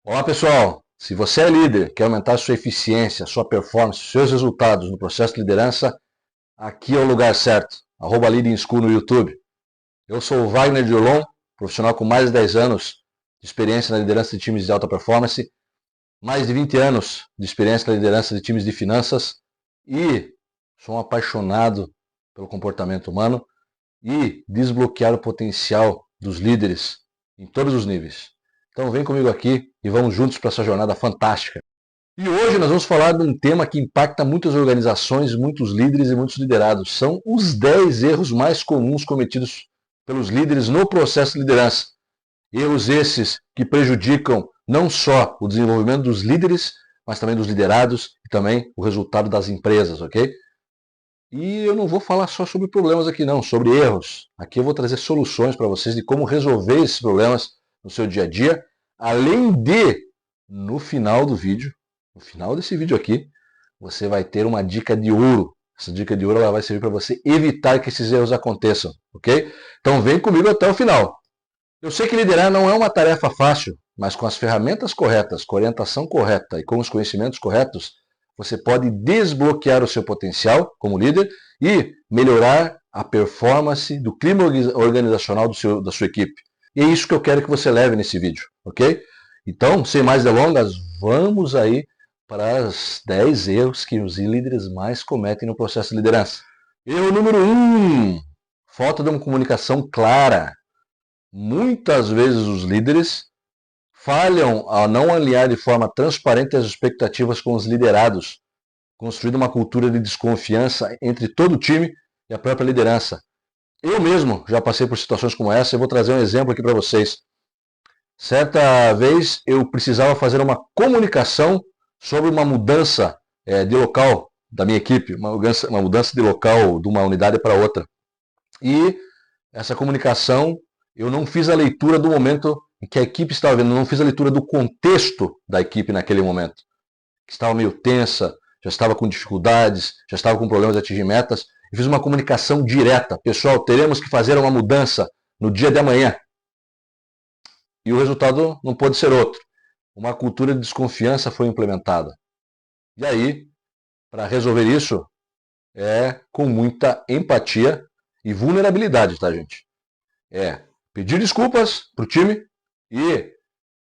Olá pessoal, se você é líder, quer aumentar sua eficiência, sua performance, seus resultados no processo de liderança, aqui é o lugar certo. @Leading School no YouTube. Eu sou o Wagner de Olon, profissional com mais de 10 anos de experiência na liderança de times de alta performance, mais de 20 anos de experiência na liderança de times de finanças e sou um apaixonado pelo comportamento humano e desbloquear o potencial dos líderes em todos os níveis. Então vem comigo aqui e vamos juntos para essa jornada fantástica. E hoje nós vamos falar de um tema que impacta muitas organizações, muitos líderes e muitos liderados. São os 10 erros mais comuns cometidos pelos líderes no processo de liderança. Erros esses que prejudicam não só o desenvolvimento dos líderes, mas também dos liderados e também o resultado das empresas, ok? E eu não vou falar só sobre problemas aqui não, sobre erros. Aqui eu vou trazer soluções para vocês de como resolver esses problemas no seu dia a dia, além de, no final do vídeo, no final desse vídeo aqui, você vai ter uma dica de ouro. Essa dica de ouro ela vai servir para você evitar que esses erros aconteçam, ok? Então vem comigo até o final. Eu sei que liderar não é uma tarefa fácil, mas com as ferramentas corretas, com a orientação correta e com os conhecimentos corretos, você pode desbloquear o seu potencial como líder e melhorar a performance do clima organizacional da sua equipe. E é isso que eu quero que você leve nesse vídeo, ok? Então, sem mais delongas, vamos aí para os 10 erros que os líderes mais cometem no processo de liderança. Erro número 1, falta de uma comunicação clara. Muitas vezes os líderes falham ao não alinhar de forma transparente as expectativas com os liderados, construindo uma cultura de desconfiança entre todo o time e a própria liderança. Eu mesmo já passei por situações como essa, eu vou trazer um exemplo aqui para vocês. Certa vez eu precisava fazer uma comunicação sobre uma mudança de local da minha equipe, uma mudança de local de uma unidade para outra. E essa comunicação eu não fiz a leitura do momento em que a equipe estava vendo, não fiz a leitura do contexto da equipe naquele momento. Que estava meio tensa, já estava com dificuldades, já estava com problemas de atingir metas. Eu fiz uma comunicação direta. Pessoal, teremos que fazer uma mudança no dia de amanhã. E o resultado não pode ser outro. Uma cultura de desconfiança foi implementada. E aí, para resolver isso, é com muita empatia e vulnerabilidade, tá, gente? É pedir desculpas para o time e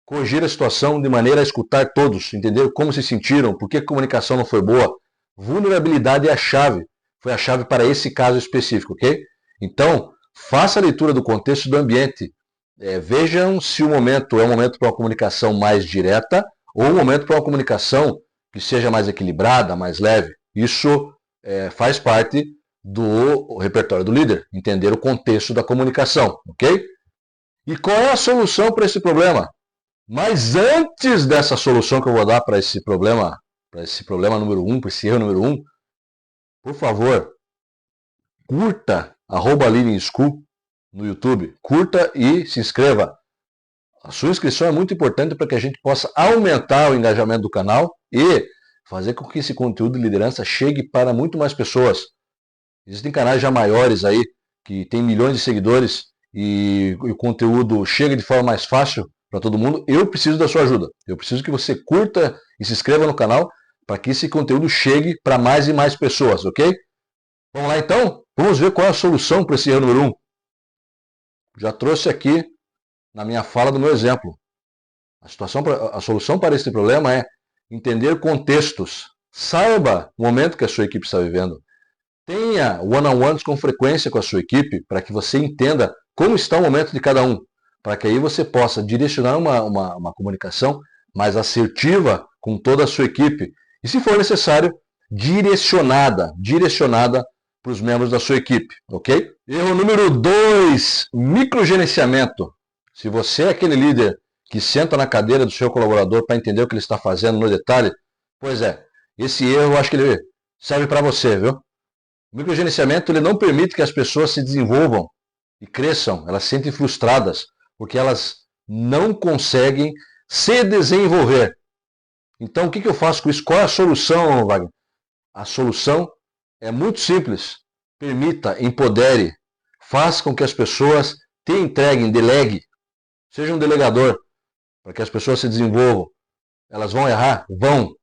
corrigir a situação de maneira a escutar todos, entender como se sentiram, por que a comunicação não foi boa. Vulnerabilidade é a chave, foi a chave para esse caso específico, ok? Então, faça a leitura do contexto do ambiente. Vejam se o momento é um momento para uma comunicação mais direta ou um momento para uma comunicação que seja mais equilibrada, mais leve. Isso faz parte do repertório do líder, entender o contexto da comunicação, ok? E qual é a solução para esse problema? Mas antes dessa solução que eu vou dar para esse problema número 1, para esse erro número 1, por favor, curta @Leading School no YouTube, curta e se inscreva. A sua inscrição é muito importante para que a gente possa aumentar o engajamento do canal e fazer com que esse conteúdo de liderança chegue para muito mais pessoas. Existem canais já maiores aí, que tem milhões de seguidores e o conteúdo chega de forma mais fácil para todo mundo. Eu preciso da sua ajuda. Eu preciso que você curta e se inscreva no canal para que esse conteúdo chegue para mais e mais pessoas, ok? Vamos lá então? Vamos ver qual é a solução para esse erro número 1. Já trouxe aqui na minha fala do meu exemplo. A solução para esse problema é entender contextos. Saiba o momento que a sua equipe está vivendo. Tenha one-on-ones com frequência com a sua equipe para que você entenda como está o momento de cada um. Para que aí você possa direcionar uma comunicação mais assertiva com toda a sua equipe. E se for necessário, direcionada para os membros da sua equipe, ok? Erro número 2, microgerenciamento. Se você é aquele líder que senta na cadeira do seu colaborador para entender o que ele está fazendo no detalhe, pois é, esse erro eu acho que ele serve para você, viu? O microgerenciamento ele não permite que as pessoas se desenvolvam e cresçam, elas se sentem frustradas, porque elas não conseguem se desenvolver. Então, o que eu faço com isso? Qual é a solução, Wagner? A solução é muito simples. Permita, empodere, faça com que as pessoas te entreguem, delegue. Seja um delegador. para que as pessoas se desenvolvam. Elas vão errar? Vão,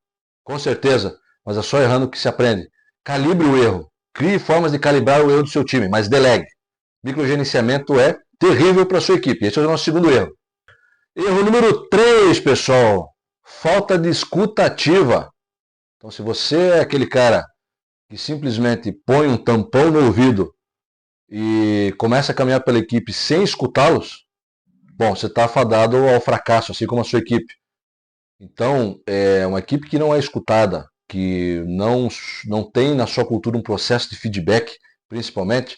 com certeza, mas é só errando que se aprende. Calibre o erro, crie formas de calibrar o erro do seu time, mas delegue. Microgerenciamento é terrível para a sua equipe. Esse é o nosso segundo erro. Erro número 3, pessoal, falta de escuta ativa. Então, se você é aquele cara que simplesmente põe um tampão no ouvido e começa a caminhar pela equipe sem escutá-los, bom, você está afadado ao fracasso, assim como a sua equipe. Então, uma equipe que não é escutada, que não tem na sua cultura um processo de feedback, principalmente,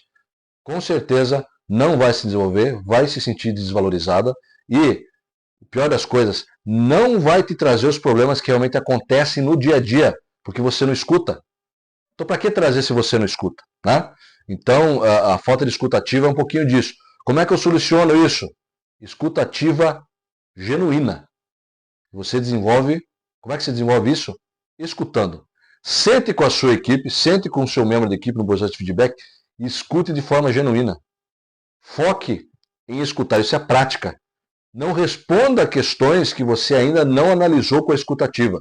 com certeza não vai se desenvolver, vai se sentir desvalorizada e, o pior das coisas, não vai te trazer os problemas que realmente acontecem no dia a dia, porque você não escuta. Então, para que trazer se você não escuta? Né? Então, a falta de escuta ativa é um pouquinho disso. Como é que eu soluciono isso? Escuta ativa genuína. Você desenvolve, como é que você desenvolve isso? Escutando. Sente com a sua equipe, sente com o seu membro de equipe no processo de feedback e escute de forma genuína. Foque em escutar, isso é prática. Não responda a questões que você ainda não analisou com a escuta ativa.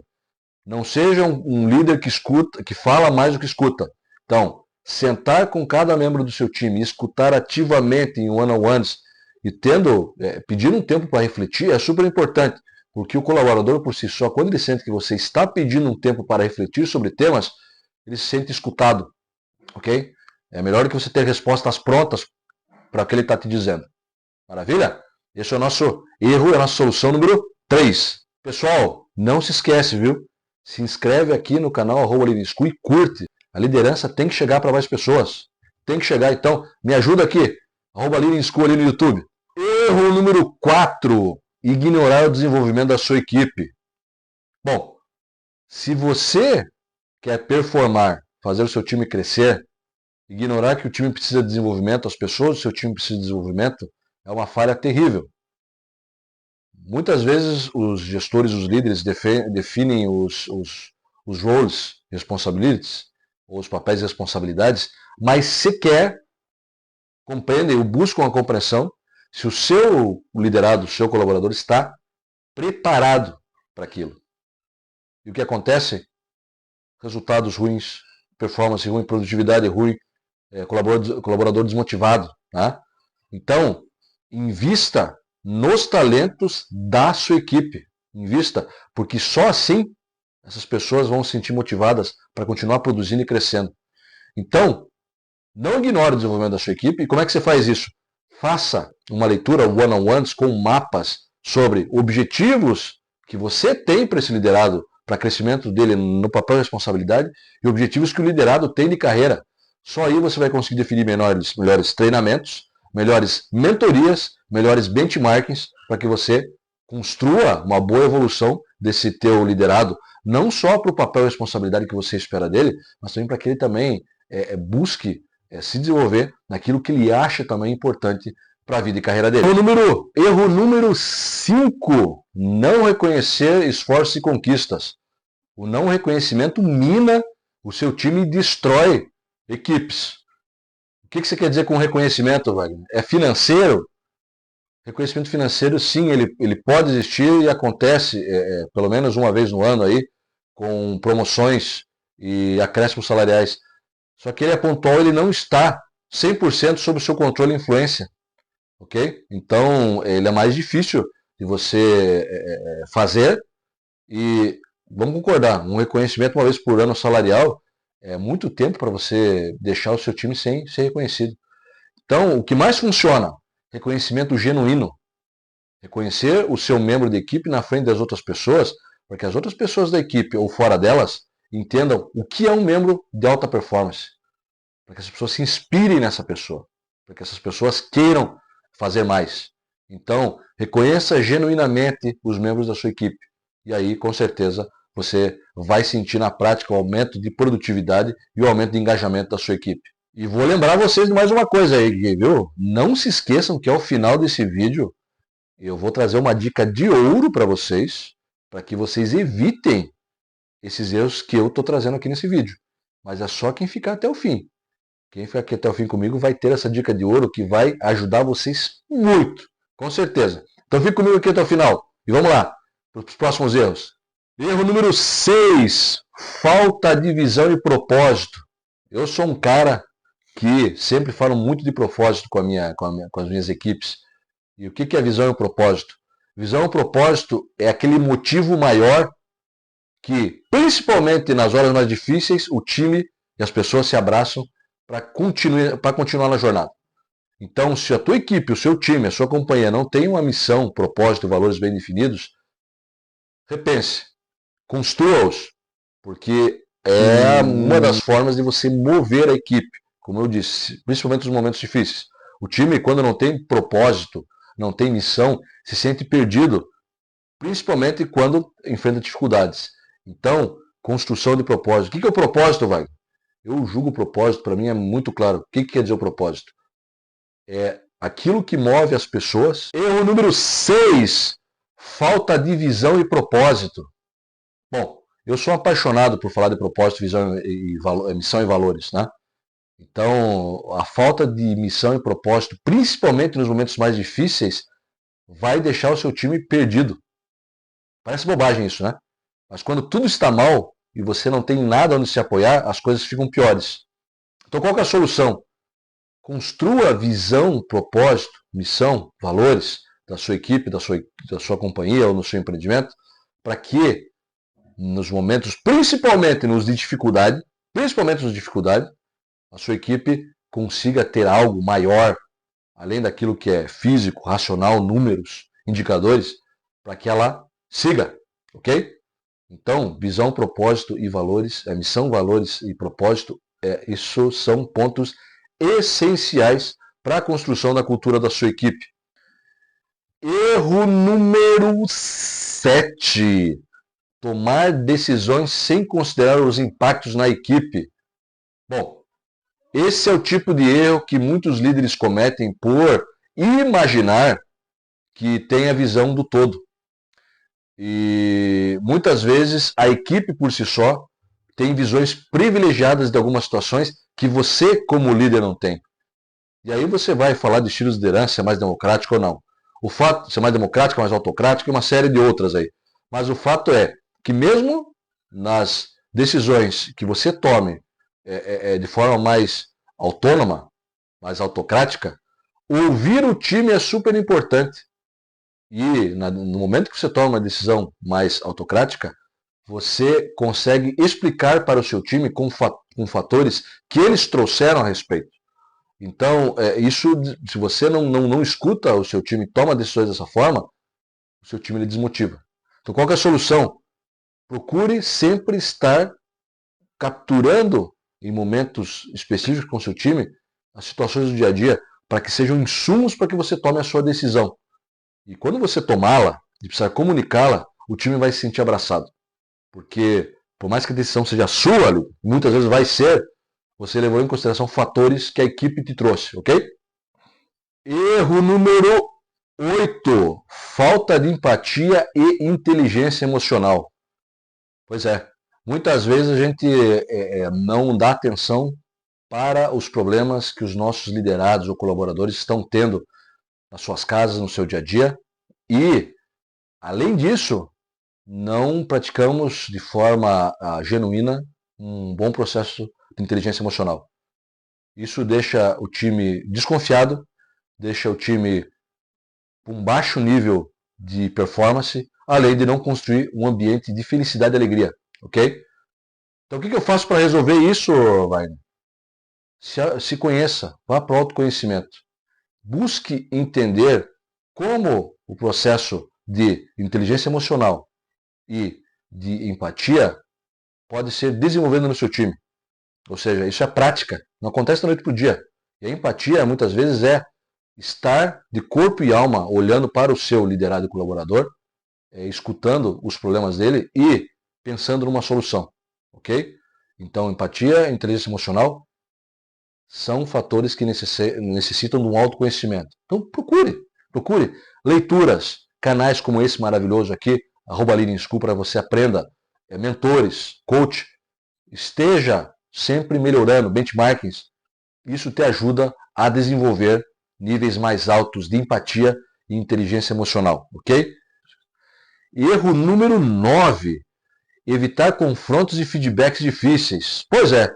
Não seja um líder que escuta, que fala mais do que escuta. Então, sentar com cada membro do seu time e escutar ativamente em one-on-ones e pedir um tempo para refletir é super importante. Porque o colaborador por si só, quando ele sente que você está pedindo um tempo para refletir sobre temas, ele se sente escutado, ok? É melhor do que você ter respostas prontas para o que ele está te dizendo. Maravilha? Esse é o nosso erro, é a nossa solução número 3. Pessoal, não se esquece, viu? Se inscreve aqui no canal @LeadingSchool e curte. A liderança tem que chegar para mais pessoas. Tem que chegar, então, me ajuda aqui. @LeadingSchool ali no YouTube. Erro número 4. Ignorar o desenvolvimento da sua equipe. Bom, se você quer performar, fazer o seu time crescer, ignorar que o time precisa de desenvolvimento, as pessoas do seu time precisam de desenvolvimento, é uma falha terrível. Muitas vezes os gestores, os líderes definem os roles, responsibilities, ou os papéis e responsabilidades, mas sequer compreendem ou buscam a compreensão se o seu liderado, o seu colaborador está preparado para aquilo. E o que acontece? Resultados ruins, performance ruim, produtividade ruim, colaborador desmotivado. Tá? Então, invista nos talentos da sua equipe. Invista, porque só assim essas pessoas vão se sentir motivadas para continuar produzindo e crescendo. Então, não ignore o desenvolvimento da sua equipe. E como é que você faz isso? Faça uma leitura one-on-ones com mapas sobre objetivos que você tem para esse liderado, para crescimento dele no papel e responsabilidade, e objetivos que o liderado tem de carreira. Só aí você vai conseguir definir melhores treinamentos, melhores mentorias, melhores benchmarkings, para que você construa uma boa evolução desse teu liderado, não só para o papel e responsabilidade que você espera dele, mas também para que ele também busque se desenvolver naquilo que ele acha também importante para a vida e carreira dele. Erro número 5, não reconhecer esforços e conquistas. O não reconhecimento mina o seu time e destrói equipes. O que você quer dizer com reconhecimento, Wagner? É financeiro? Reconhecimento financeiro, sim, ele pode existir e acontece pelo menos uma vez no ano aí, com promoções e acréscimos salariais. Só que ele é pontual, ele não está 100% sob o seu controle e influência. Ok? Então, ele é mais difícil de você fazer e, vamos concordar, um reconhecimento uma vez por ano salarial é muito tempo para você deixar o seu time sem ser reconhecido. Então, o que mais funciona? Reconhecimento genuíno. Reconhecer o seu membro de equipe na frente das outras pessoas, para que as outras pessoas da equipe ou fora delas entendam o que é um membro de alta performance. Para que essas pessoas se inspirem nessa pessoa. Para que essas pessoas queiram fazer mais. Então, reconheça genuinamente os membros da sua equipe. E aí, com certeza, você vai sentir na prática o aumento de produtividade e o aumento de engajamento da sua equipe. E vou lembrar vocês de mais uma coisa aí, viu? Não se esqueçam que ao final desse vídeo eu vou trazer uma dica de ouro para vocês, para que vocês evitem esses erros que eu estou trazendo aqui nesse vídeo. Mas é só quem ficar até o fim. Quem ficar aqui até o fim comigo vai ter essa dica de ouro que vai ajudar vocês muito, com certeza. Então fique comigo aqui até o final. E vamos lá, para os próximos erros. Erro número 6, falta de visão e propósito. Eu sou um cara que sempre falo muito de propósito com as minhas equipes. E o que é visão e propósito? Visão e propósito é aquele motivo maior que, principalmente nas horas mais difíceis, o time e as pessoas se abraçam para continuar na jornada. Então, se a tua equipe, o seu time, a sua companhia não tem uma missão, propósito e valores bem definidos, repense, construa-os, porque é uma das formas de você mover a equipe, como eu disse, principalmente nos momentos difíceis. O time, quando não tem propósito, não tem missão, se sente perdido, principalmente quando enfrenta dificuldades. Então, construção de propósito. O que é o propósito, Wagner? Eu julgo o propósito, para mim é muito claro. O que quer dizer o propósito? É aquilo que move as pessoas. Erro número 6, falta de visão e propósito. Bom, eu sou apaixonado por falar de propósito, visão missão e valores, né? Então, a falta de missão e propósito, principalmente nos momentos mais difíceis, vai deixar o seu time perdido. Parece bobagem isso, né? Mas quando tudo está mal e você não tem nada onde se apoiar, as coisas ficam piores. Então, qual que é a solução? Construa visão, propósito, missão, valores da sua equipe, da sua companhia ou no seu empreendimento, para que nos momentos, principalmente nos de dificuldade, a sua equipe consiga ter algo maior, além daquilo que é físico, racional, números, indicadores, para que ela siga, ok? Então, visão, propósito e valores, missão, valores e propósito, isso são pontos essenciais para a construção da cultura da sua equipe. Erro número 7. Tomar decisões sem considerar os impactos na equipe. Bom, esse é o tipo de erro que muitos líderes cometem por imaginar que tem a visão do todo. E muitas vezes a equipe por si só tem visões privilegiadas de algumas situações que você, como líder, não tem. E aí você vai falar de estilos de liderança, se é mais democrático ou não. O fato de ser mais democrático, mais autocrático e uma série de outras aí. Mas o fato é que mesmo nas decisões que você tome de forma mais autônoma, mais autocrática, ouvir o time é super importante. E no momento que você toma uma decisão mais autocrática, você consegue explicar para o seu time com fatores que eles trouxeram a respeito. Então, isso, se você não escuta o seu time, toma decisões dessa forma, o seu time ele desmotiva. Então, qual que é a solução? Procure sempre estar capturando em momentos específicos com o seu time as situações do dia a dia para que sejam insumos para que você tome a sua decisão. E quando você tomá-la e precisar comunicá-la, o time vai se sentir abraçado. Porque, por mais que a decisão seja sua, muitas vezes vai ser, você levou em consideração fatores que a equipe te trouxe, ok? Erro número 8. Falta de empatia e inteligência emocional. Pois é, muitas vezes a gente não dá atenção para os problemas que os nossos liderados ou colaboradores estão tendo nas suas casas, no seu dia a dia. E, além disso, não praticamos de forma genuína um bom processo de inteligência emocional. Isso deixa o time desconfiado, deixa o time com um baixo nível de performance, além de não construir um ambiente de felicidade e alegria, ok? Então o que eu faço para resolver isso, Wagner? Se conheça, vá para o autoconhecimento. Busque entender como o processo de inteligência emocional e de empatia pode ser desenvolvido no seu time. Ou seja, isso é prática, não acontece da noite para o dia. E a empatia, muitas vezes, é estar de corpo e alma olhando para o seu liderado e colaborador, escutando os problemas dele e pensando numa solução. Ok? Então, empatia e inteligência emocional são fatores que necessitam de um autoconhecimento. Então, procure leituras, canais como esse maravilhoso aqui, @leaderschool, para você aprenda, mentores, coach, esteja sempre melhorando, benchmarkings. Isso te ajuda a desenvolver níveis mais altos de empatia e inteligência emocional, ok? Erro número 9. Evitar confrontos e feedbacks difíceis. Pois é,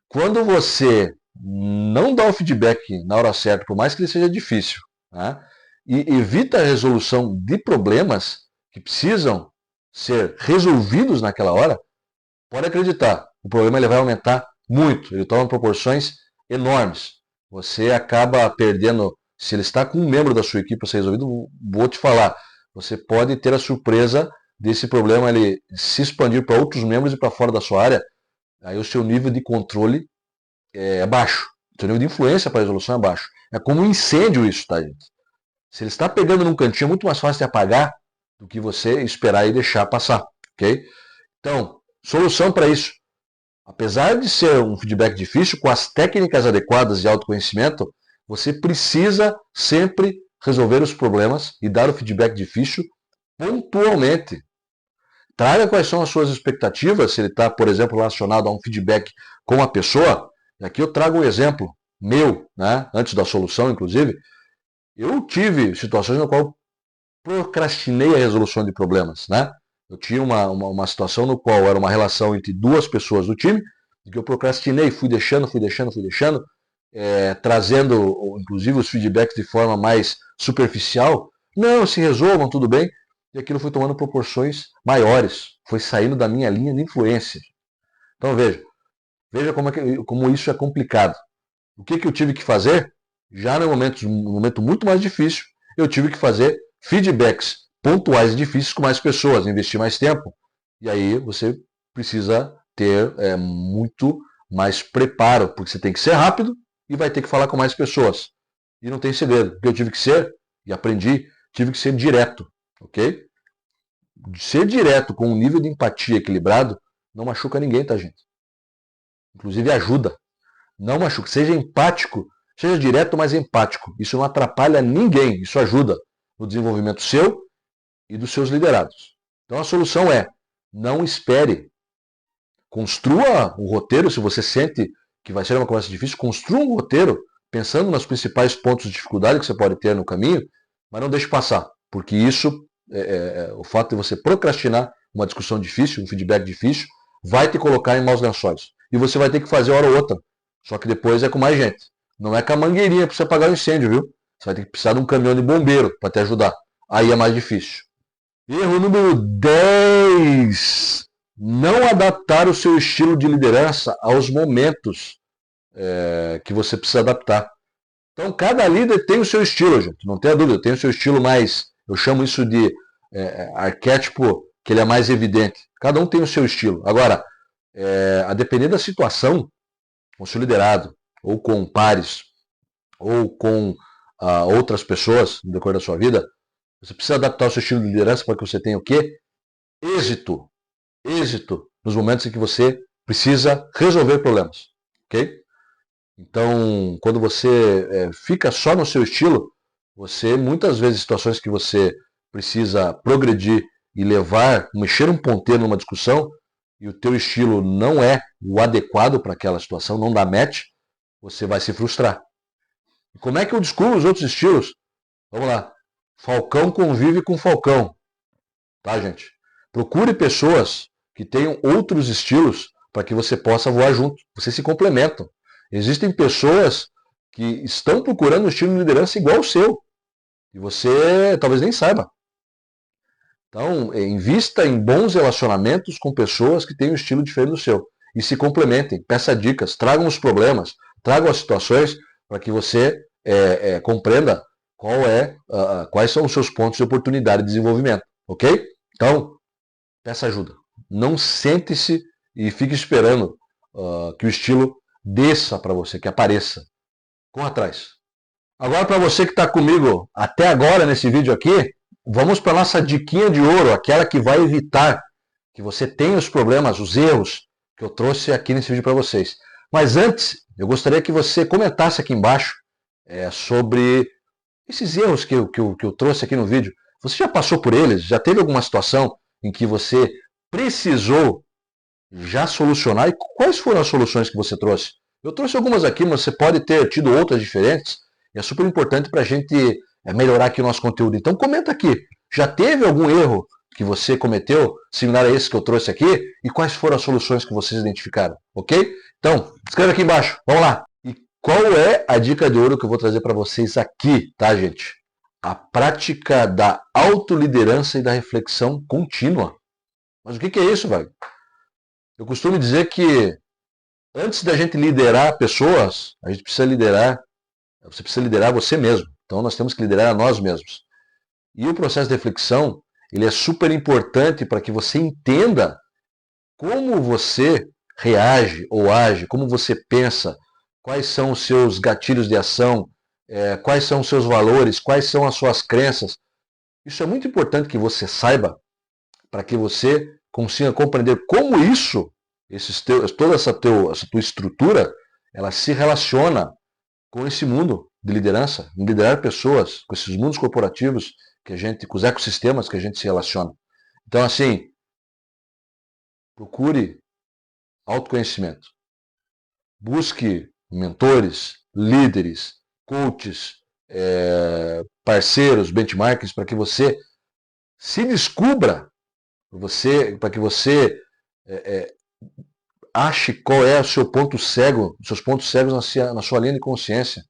quando você não dá o feedback na hora certa, por mais que ele seja difícil, né, e evita a resolução de problemas que precisam ser resolvidos naquela hora, pode acreditar, o problema ele vai aumentar muito, ele toma proporções enormes. Você acaba perdendo, se ele está com um membro da sua equipe para ser resolvido, vou te falar, você pode ter a surpresa desse problema ele se expandir para outros membros e para fora da sua área, aí o seu nível de controle é baixo, o seu nível de influência para a resolução é baixo. É como um incêndio isso, tá, gente? Se ele está pegando num cantinho, é muito mais fácil de apagar do que você esperar e deixar passar, ok? Então, solução para isso. Apesar de ser um feedback difícil, com as técnicas adequadas de autoconhecimento, você precisa sempre resolver os problemas e dar o feedback difícil pontualmente. Traga quais são as suas expectativas, se ele está, por exemplo, relacionado a um feedback com a pessoa. E aqui eu trago um exemplo meu, né, antes da solução, inclusive. Eu tive situações na qual procrastinei a resolução de problemas, né? Eu tinha uma situação no qual era uma relação entre duas pessoas do time, que eu procrastinei, fui deixando, trazendo, inclusive, os feedbacks de forma mais superficial. Não, se resolvam, tudo bem. E aquilo foi tomando proporções maiores, foi saindo da minha linha de influência. Então veja como isso é complicado. O que eu tive que fazer? Já no momento muito mais difícil, eu tive que fazer feedbacks pontuais e difíceis com mais pessoas, investir mais tempo. E aí você precisa ter muito mais preparo, porque você tem que ser rápido e vai ter que falar com mais pessoas. E não tem segredo. O que eu tive que ser, e aprendi, tive que ser direto. Ok? Ser direto com um nível de empatia equilibrado não machuca ninguém, tá, gente? Inclusive ajuda. Não machuca. Seja empático, seja direto, mas empático. Isso não atrapalha ninguém. Isso ajuda no desenvolvimento seu e dos seus liderados. Então a solução é: não espere. Construa um roteiro, se você sente que vai ser uma conversa difícil, construa um roteiro pensando nos principais pontos de dificuldade que você pode ter no caminho, mas não deixe passar, porque isso, o fato de você procrastinar uma discussão difícil, um feedback difícil, vai te colocar em maus lençóis. E você vai ter que fazer hora ou outra, só que depois é com mais gente. Não é com a mangueirinha para você apagar o incêndio, viu? Você vai ter que precisar de um caminhão de bombeiro para te ajudar. Aí é mais difícil. Erro número 10. Não adaptar o seu estilo de liderança aos momentos que você precisa adaptar. Então, cada líder tem o seu estilo, gente. Não tenha dúvida, tem o seu estilo mais, eu chamo isso de arquétipo, que ele é mais evidente. Cada um tem o seu estilo. Agora, a depender da situação, com o seu liderado, ou com pares, ou com outras pessoas no decorrer da sua vida, você precisa adaptar o seu estilo de liderança para que você tenha o quê? Êxito. Êxito nos momentos em que você precisa resolver problemas. Ok? Então, quando você fica só no seu estilo, você, muitas vezes, situações que você precisa progredir e mexer um ponteiro numa discussão, e o teu estilo não é o adequado para aquela situação, não dá match, você vai se frustrar. E como é que eu descubro os outros estilos? Vamos lá. Falcão convive com Falcão. Tá, gente? Procure pessoas que tenham outros estilos para que você possa voar junto. Vocês se complementam. Existem pessoas que estão procurando um estilo de liderança igual ao seu. E você talvez nem saiba. Então, invista em bons relacionamentos com pessoas que têm um estilo diferente do seu. E se complementem, peça dicas, tragam os problemas, tragam as situações para que você compreenda quais são os seus pontos de oportunidade de desenvolvimento. Ok? Então, peça ajuda. Não sente-se e fique esperando que o estilo desça para você, que apareça. Corra atrás. Agora, para você que está comigo até agora nesse vídeo aqui, vamos para a nossa diquinha de ouro, aquela que vai evitar que você tenha os problemas, os erros que eu trouxe aqui nesse vídeo para vocês. Mas antes, eu gostaria que você comentasse aqui embaixo sobre esses erros que eu trouxe aqui no vídeo. Você já passou por eles? Já teve alguma situação em que você precisou já solucionar? E quais foram as soluções que você trouxe? Eu trouxe algumas aqui, mas você pode ter tido outras diferentes. E é super importante para a gente melhorar aqui o nosso conteúdo. Então comenta aqui. Já teve algum erro que você cometeu, similar a esse que eu trouxe aqui, e quais foram as soluções que vocês identificaram, ok? Então, escreve aqui embaixo, vamos lá. E qual é a dica de ouro que eu vou trazer para vocês aqui, tá, gente? A prática da autoliderança e da reflexão contínua. Mas o que é isso, velho? Eu costumo dizer que antes da gente liderar pessoas, a gente precisa liderar, você precisa liderar você mesmo. Então nós temos que liderar a nós mesmos. E o processo de reflexão, ele é super importante para que você entenda como você reage ou age, como você pensa, quais são os seus gatilhos de ação, quais são os seus valores, quais são as suas crenças. Isso é muito importante que você saiba para que você consiga compreender como isso, toda essa tua estrutura, ela se relaciona com esse mundo de liderança, em liderar pessoas, com esses mundos corporativos, com os ecossistemas que a gente se relaciona. Então, assim, procure autoconhecimento. Busque mentores, líderes, coaches, parceiros, benchmarks, para que você se descubra, para que você ache qual é o seu ponto cego, os seus pontos cegos na sua linha de consciência.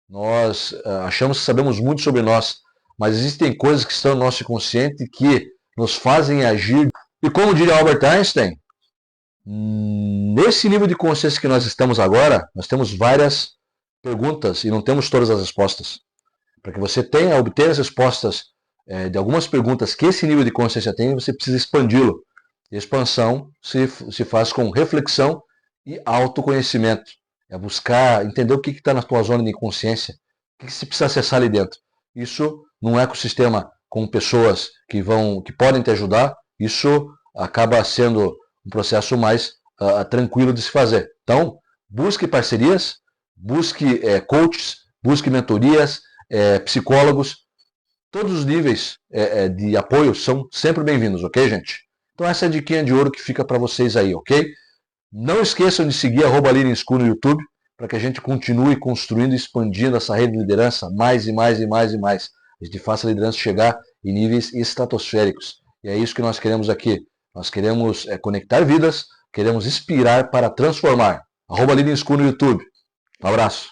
Nós achamos que sabemos muito sobre nós, mas existem coisas que estão no nosso inconsciente que nos fazem agir. E como diria Albert Einstein, nesse nível de consciência que nós estamos agora, nós temos várias perguntas e não temos todas as respostas. Para que você obter as respostas de algumas perguntas que esse nível de consciência tem, você precisa expandi-lo. E a expansão se faz com reflexão e autoconhecimento. É buscar entender o que está na tua zona de inconsciência, o que você precisa acessar ali dentro. Isso num ecossistema com pessoas que podem te ajudar, isso acaba sendo um processo mais tranquilo de se fazer. Então, busque parcerias, busque coaches, busque mentorias, psicólogos. Todos os níveis de apoio são sempre bem-vindos, ok, gente? Então essa é a diquinha de ouro que fica para vocês aí, ok? Não esqueçam de seguir @LeadingSchool no YouTube, para que a gente continue construindo e expandindo essa rede de liderança mais e mais e mais e mais. A gente faça a liderança chegar em níveis estratosféricos. E é isso que nós queremos aqui. Nós queremos conectar vidas, queremos inspirar para transformar. @LeadingSchool no YouTube. Um abraço.